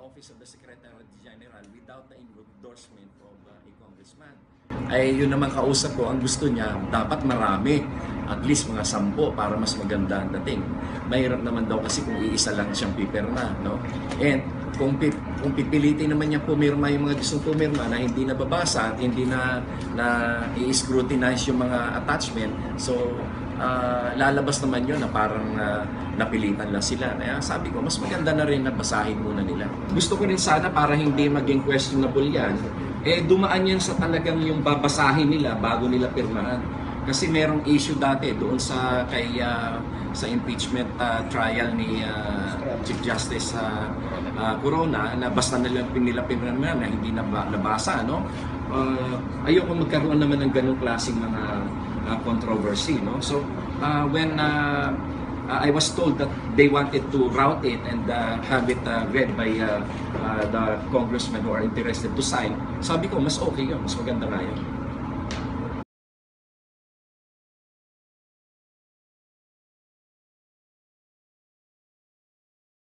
Office of the Secretary General without the endorsement of a congressman. Ay yun naman kausap ko, ang gusto niya, dapat marami, at least mga 10 para mas maganda ang dating. Mahirap naman daw kasi kung iisa lang siyang pipirma, no? And kung pipilitin naman niya pumirma yung mga gustong pumirma na hindi nababasa at hindi na i-scrutinize yung mga attachment, so lalabas naman yun na parang napilitan lang sila. Kaya sabi ko, mas maganda na rin na basahin muna nila. Gusto ko rin sana para hindi maging questionable yan, dumaan yan sa talagang yung babasahin nila bago nila pirmahan. Kasi merong issue dati doon sa sa impeachment trial ni Chief Justice Corona na basta nila pinirmahan na hindi nabasa, no? Ayoko magkaroon naman ng ganung klaseng mga controversy, no? So when I was told that they wanted to route it and have it read by the congressmen who are interested to sign, sabi ko mas okay yun, mas maganda nga yun.